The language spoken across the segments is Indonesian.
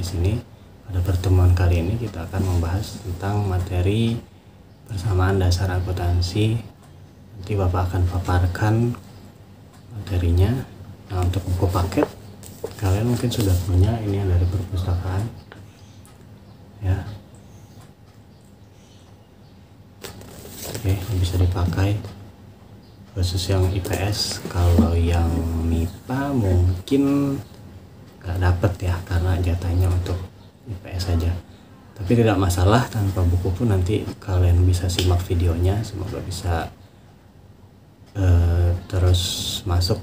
sini. Pada pertemuan kali ini kita akan membahas tentang materi persamaan dasar akuntansi. Nanti Bapak akan paparkan materinya. Nah, untuk buku paket kalian mungkin sudah punya, ini yang dari perpustakaan ya. Oke, bisa dipakai khusus yang IPS. Kalau yang MIPA mungkin nggak dapet ya, karena jatahnya untuk IPS saja. Tapi tidak masalah, tanpa buku pun nanti kalian bisa simak videonya. Semoga bisa terus masuk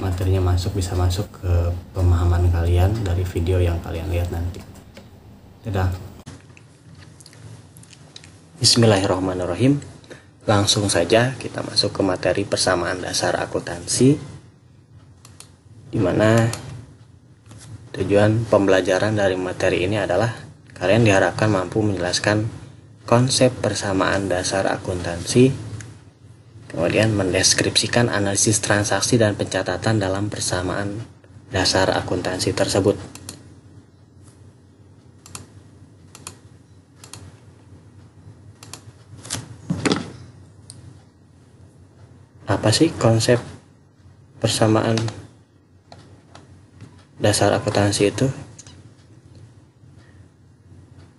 materinya bisa masuk ke pemahaman kalian dari video yang kalian lihat nanti. Dadah. Bismillahirrahmanirrahim. Langsung saja kita masuk ke materi persamaan dasar akuntansi, di mana tujuan pembelajaran dari materi ini adalah kalian diharapkan mampu menjelaskan konsep persamaan dasar akuntansi, kemudian mendeskripsikan analisis transaksi dan pencatatan dalam persamaan dasar akuntansi tersebut. Apa sih konsep persamaan dasar akuntansi itu?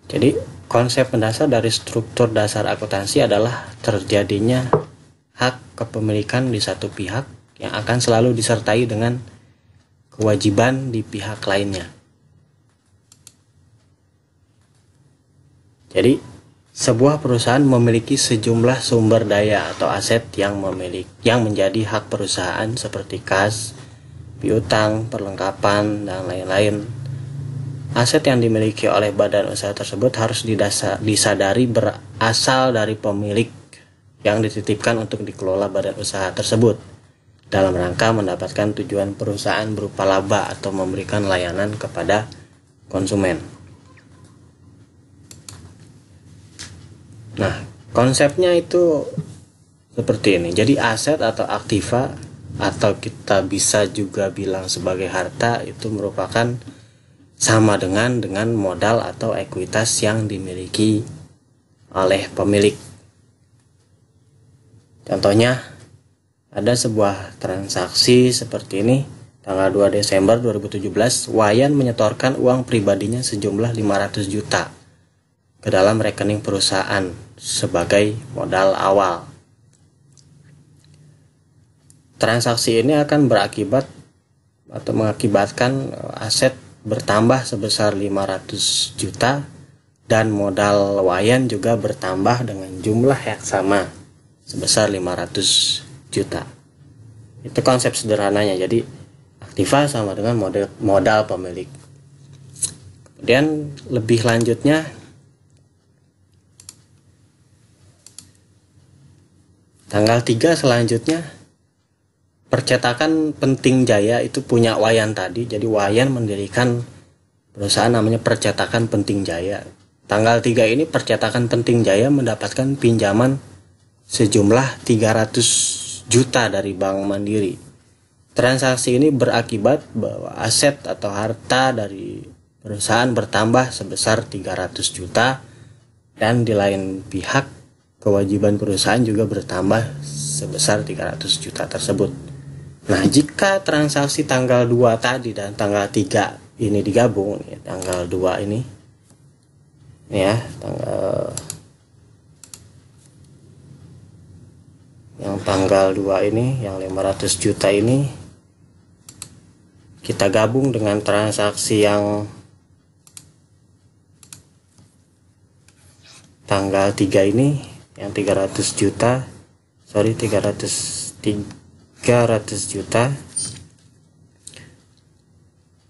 Jadi konsep mendasar dari struktur dasar akuntansi adalah terjadinya hak kepemilikan di satu pihak yang akan selalu disertai dengan kewajiban di pihak lainnya. Jadi sebuah perusahaan memiliki sejumlah sumber daya atau aset yang menjadi hak perusahaan seperti kas, piutang, perlengkapan, dan lain-lain. Aset yang dimiliki oleh badan usaha tersebut harus disadari berasal dari pemilik yang dititipkan untuk dikelola badan usaha tersebut dalam rangka mendapatkan tujuan perusahaan berupa laba atau memberikan layanan kepada konsumen. Nah, konsepnya itu seperti ini. Jadi aset atau aktiva, atau kita bisa juga bilang sebagai harta, itu merupakan sama dengan modal atau ekuitas yang dimiliki oleh pemilik. Contohnya, ada sebuah transaksi seperti ini. Tanggal 2 Desember 2017, Wayan menyetorkan uang pribadinya sejumlah 500 juta ke dalam rekening perusahaan sebagai modal awal. Transaksi ini akan berakibat atau mengakibatkan aset bertambah sebesar 500 juta dan modal Wayan juga bertambah dengan jumlah yang sama sebesar 500 juta. Itu konsep sederhananya. Jadi aktiva sama dengan modal pemilik. Kemudian lebih lanjutnya, tanggal 3 selanjutnya, percetakan Penting Jaya itu punya Wayan tadi. Jadi Wayan mendirikan perusahaan namanya Percetakan Penting Jaya. Tanggal 3 ini Percetakan Penting Jaya mendapatkan pinjaman sejumlah 300 juta dari Bank Mandiri. Transaksi ini berakibat bahwa aset atau harta dari perusahaan bertambah sebesar 300 juta dan di lain pihak kewajiban perusahaan juga bertambah sebesar 300 juta tersebut. Nah, jika transaksi tanggal 2 tadi dan tanggal 3 ini digabung, ya, tanggal 2 ini ya, tanggal 2 ini, yang 500 juta ini kita gabung dengan transaksi yang tanggal 3 ini, yang 300 juta.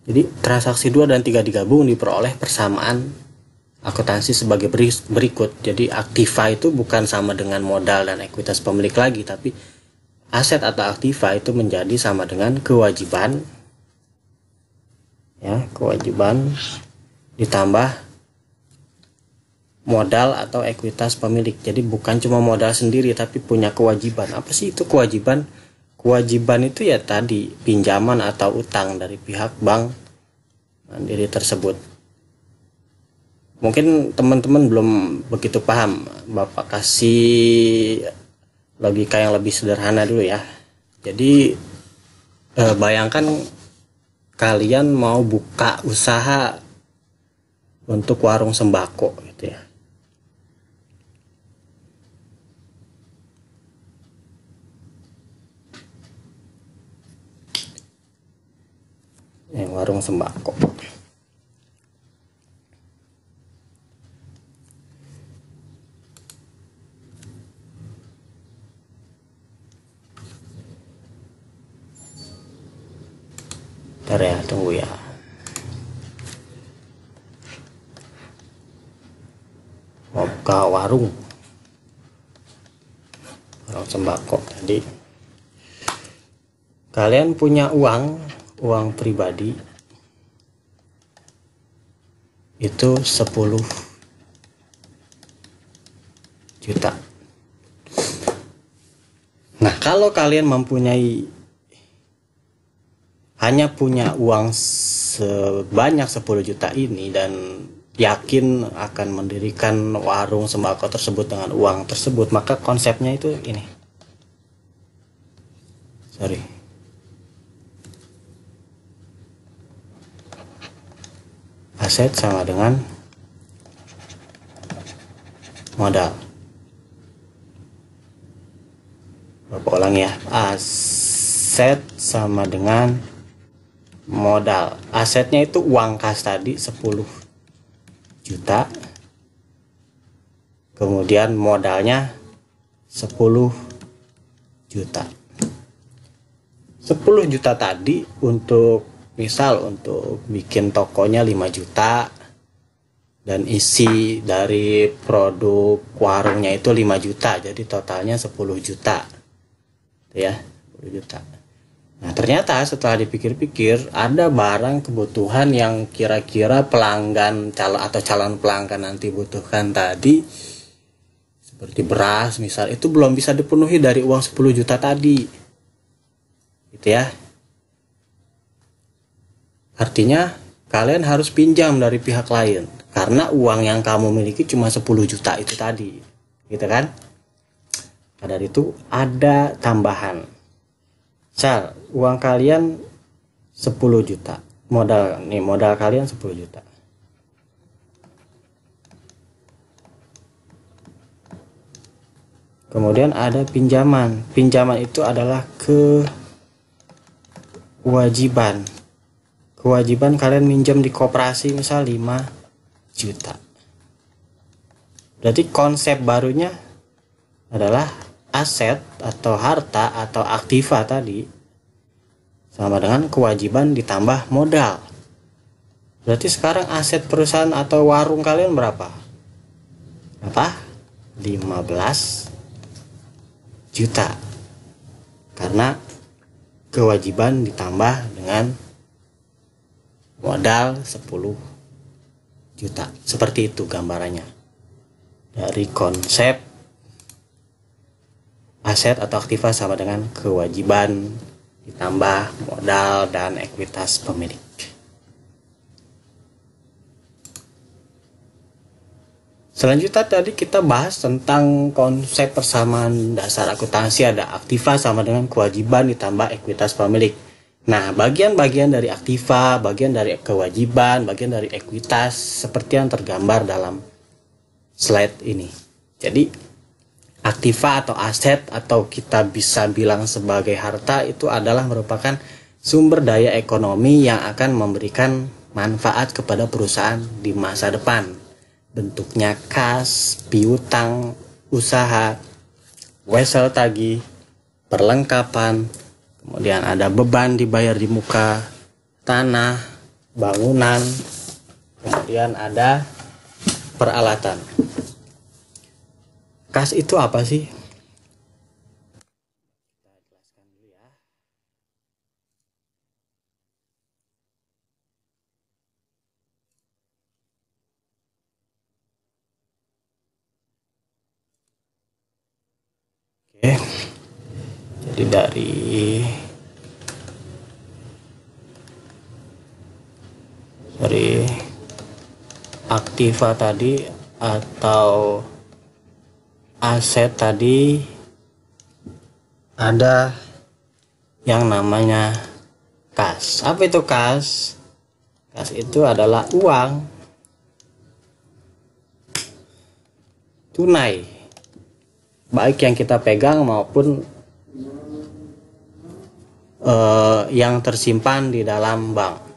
Jadi transaksi 2 dan 3 digabung diperoleh persamaan akuntansi sebagai berikut. Jadi aktiva itu bukan sama dengan modal dan ekuitas pemilik lagi, tapi aset atau aktiva itu menjadi sama dengan kewajiban, ya, kewajiban ditambah modal atau ekuitas pemilik. Jadi bukan cuma modal sendiri, tapi punya kewajiban. Apa sih itu kewajiban? Kewajiban itu ya tadi pinjaman atau utang dari pihak bank mandiri tersebut. Mungkin teman-teman belum begitu paham, Bapak kasih logika yang lebih sederhana dulu ya. Jadi bayangkan kalian mau buka usaha untuk warung sembako gitu ya. Warung sembako. Bentar ya, tunggu ya. Mau buka warung sembako tadi. Kalian punya uang pribadi itu 10 juta. Nah, kalau kalian hanya punya uang sebanyak 10 juta ini dan yakin akan mendirikan warung sembako tersebut dengan uang tersebut, maka konsepnya itu ini. Aset sama dengan modal. Bapak ulang ya. Aset sama dengan modal. Asetnya itu uang kas tadi 10 juta. Kemudian modalnya 10 juta. 10 juta tadi untuk bikin tokonya 5 juta dan isi dari produk warungnya itu 5 juta, jadi totalnya 10 juta ya, 10 juta. Nah, ternyata setelah dipikir-pikir ada barang kebutuhan yang kira-kira pelanggan calon pelanggan nanti butuhkan tadi, seperti beras misal, itu belum bisa dipenuhi dari uang 10 juta tadi gitu ya. Artinya kalian harus pinjam dari pihak lain karena uang yang kamu miliki cuma 10 juta itu tadi, gitu kan? Dari itu ada tambahan. Uang kalian 10 juta. Modal kalian 10 juta. Kemudian ada pinjaman. Pinjaman itu adalah kewajiban. Kewajiban kalian minjem di koperasi misal 5 juta. Berarti konsep barunya adalah aset atau harta atau aktiva tadi sama dengan kewajiban ditambah modal. Berarti sekarang aset perusahaan atau warung kalian berapa? 15 juta. Karena kewajiban ditambah dengan modal 10 juta. Seperti itu gambarannya dari konsep aset atau aktiva sama dengan kewajiban ditambah modal dan ekuitas pemilik. Selanjutnya tadi kita bahas tentang konsep persamaan dasar akuntansi, ada aktiva sama dengan kewajiban ditambah ekuitas pemilik. Nah, bagian-bagian dari aktiva, bagian dari kewajiban, bagian dari ekuitas seperti yang tergambar dalam slide ini. Jadi, aktiva atau aset atau kita bisa bilang sebagai harta itu adalah merupakan sumber daya ekonomi yang akan memberikan manfaat kepada perusahaan di masa depan. Bentuknya kas, piutang, usaha, wesel tagih, perlengkapan, kemudian ada beban dibayar di muka, tanah, bangunan, kemudian ada peralatan. Kas itu apa sih? Oke. Jadi dari aktiva tadi atau aset tadi ada yang namanya kas. Apa itu kas? Kas itu adalah uang tunai, baik yang kita pegang maupun yang tersimpan di dalam bank.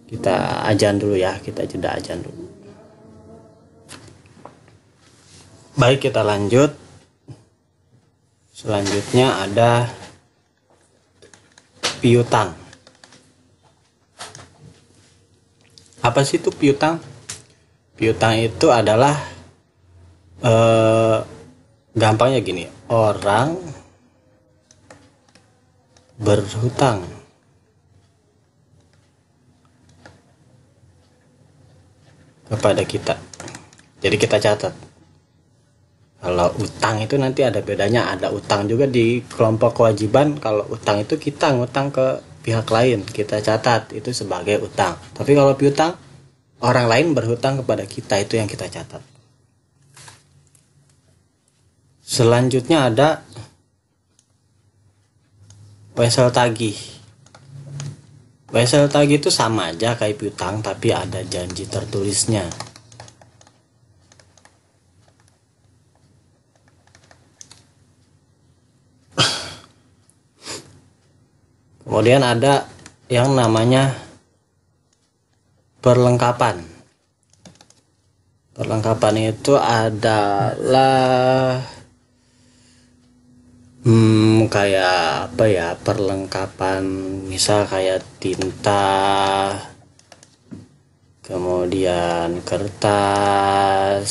Kita ajan dulu ya, kita jeda ajan dulu. Baik, kita lanjut. Selanjutnya ada piutang. Apa sih itu piutang? Piutang itu adalah gampangnya gini, orang berhutang kepada kita. Jadi kita catat. Kalau utang itu nanti ada bedanya, ada utang juga di kelompok kewajiban. Kalau utang itu kita ngutang ke pihak lain, kita catat itu sebagai utang. Tapi kalau piutang, orang lain berhutang kepada kita, itu yang kita catat. Selanjutnya ada wesel tagih. Wesel tagih itu sama aja kayak piutang, tapi ada janji tertulisnya. Kemudian ada yang namanya perlengkapan. Perlengkapan itu adalah kayak apa ya, perlengkapan misal kayak tinta, kemudian kertas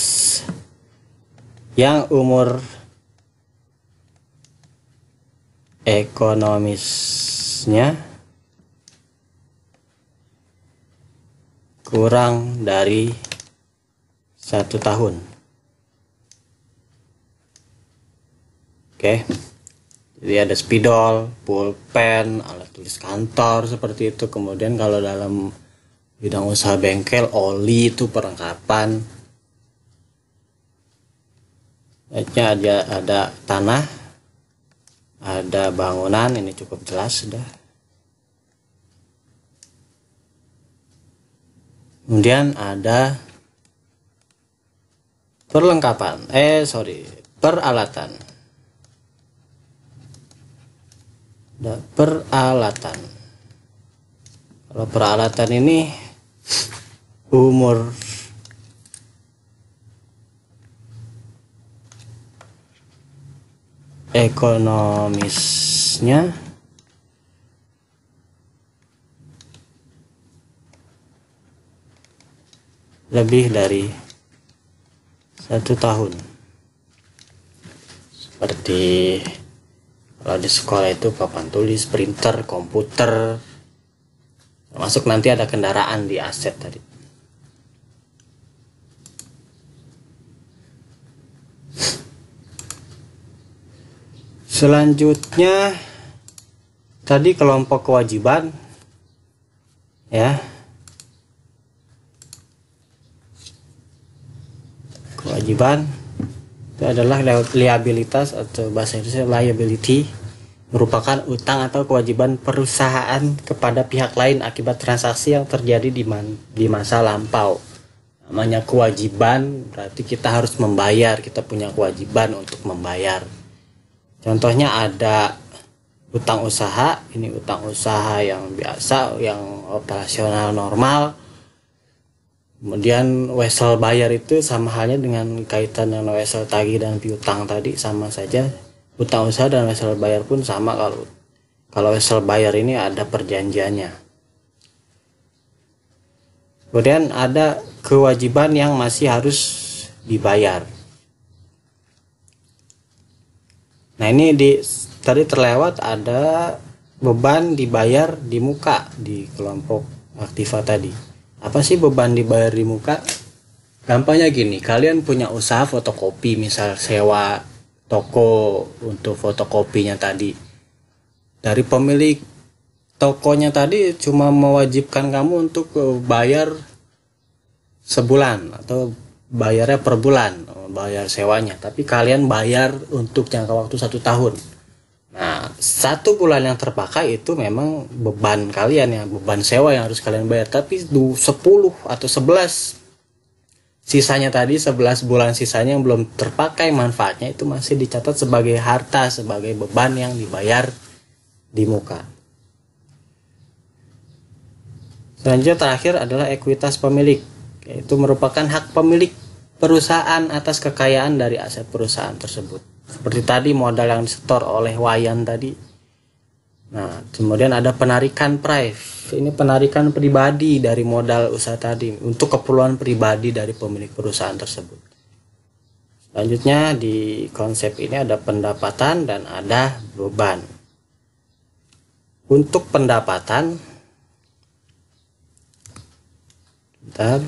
yang umur ekonomisnya kurang dari 1 tahun. Oke. Jadi ada spidol, pulpen, alat tulis kantor seperti itu. Kemudian kalau dalam bidang usaha bengkel, oli itu perlengkapan. Ada tanah, ada bangunan, ini cukup jelas sudah. Kemudian ada peralatan. Peralatan. Kalau peralatan ini umur ekonomisnya lebih dari 1 tahun. Seperti kalau di sekolah itu papan tulis, printer, komputer, termasuk nanti ada kendaraan di aset tadi. Selanjutnya tadi kelompok kewajiban ya. Kewajiban itu adalah liabilitas atau bahasa Inggrisnya liability, merupakan utang atau kewajiban perusahaan kepada pihak lain akibat transaksi yang terjadi di masa lampau. Namanya kewajiban berarti kita harus membayar, kita punya kewajiban untuk membayar. Contohnya ada utang usaha, ini utang usaha yang biasa, yang operasional normal. Kemudian wesel bayar itu sama halnya dengan kaitan dengan wesel tagih dan piutang tadi, sama saja. Utang usaha dan wesel bayar pun sama. Kalau wesel bayar ini ada perjanjiannya. Kemudian ada kewajiban yang masih harus dibayar. Nah ini tadi terlewat ada beban dibayar di muka di kelompok aktiva tadi. Apa sih beban dibayar di muka? Gampangnya gini, kalian punya usaha fotokopi, misal sewa toko untuk fotokopinya tadi. Dari pemilik tokonya tadi cuma mewajibkan kamu untuk bayar sebulan atau bayarnya per bulan, bayar sewanya, tapi kalian bayar untuk jangka waktu 1 tahun. Nah, 1 bulan yang terpakai itu memang beban kalian ya, beban sewa yang harus kalian bayar. Tapi 10 atau 11 sisanya tadi, 11 bulan sisanya yang belum terpakai manfaatnya, itu masih dicatat sebagai harta, sebagai beban yang dibayar di muka. Selanjutnya terakhir adalah ekuitas pemilik, yaitu merupakan hak pemilik perusahaan atas kekayaan dari aset perusahaan tersebut. Seperti tadi modal yang disetor oleh Wayan tadi. Nah, kemudian ada penarikan prive. Ini penarikan pribadi dari modal usaha tadi untuk keperluan pribadi dari pemilik perusahaan tersebut. Selanjutnya di konsep ini ada pendapatan dan ada beban. Untuk pendapatan, bentar.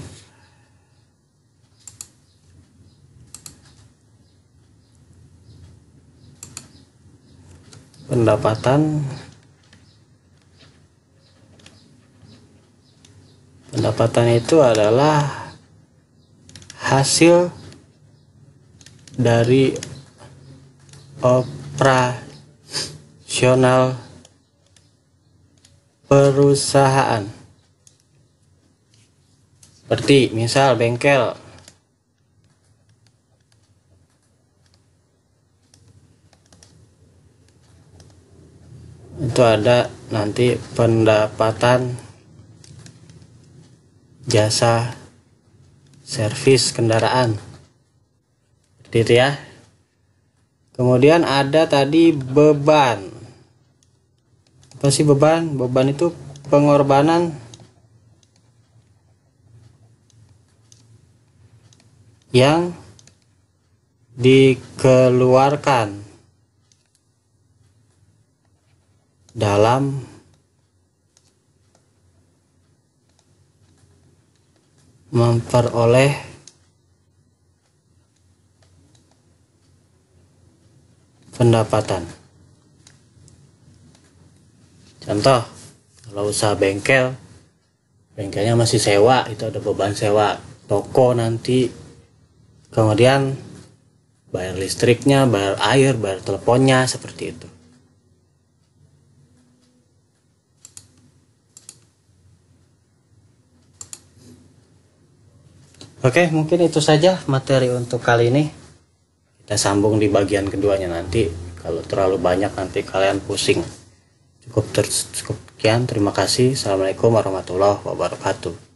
Pendapatan itu adalah hasil dari operasional perusahaan. Seperti misal bengkel. Itu ada nanti pendapatan jasa servis kendaraan, seperti itu ya. Kemudian ada tadi beban. Apa sih beban? Beban itu pengorbanan yang dikeluarkan dalam memperoleh pendapatan. Contoh, kalau usaha bengkel, bengkelnya masih sewa, itu ada beban sewa. Toko nanti, kemudian bayar listriknya, bayar air, bayar teleponnya, seperti itu. Oke, mungkin itu saja materi untuk kali ini. Kita sambung di bagian keduanya nanti. Kalau terlalu banyak nanti kalian pusing. Cukup sekian, terima kasih. Assalamualaikum warahmatullahi wabarakatuh.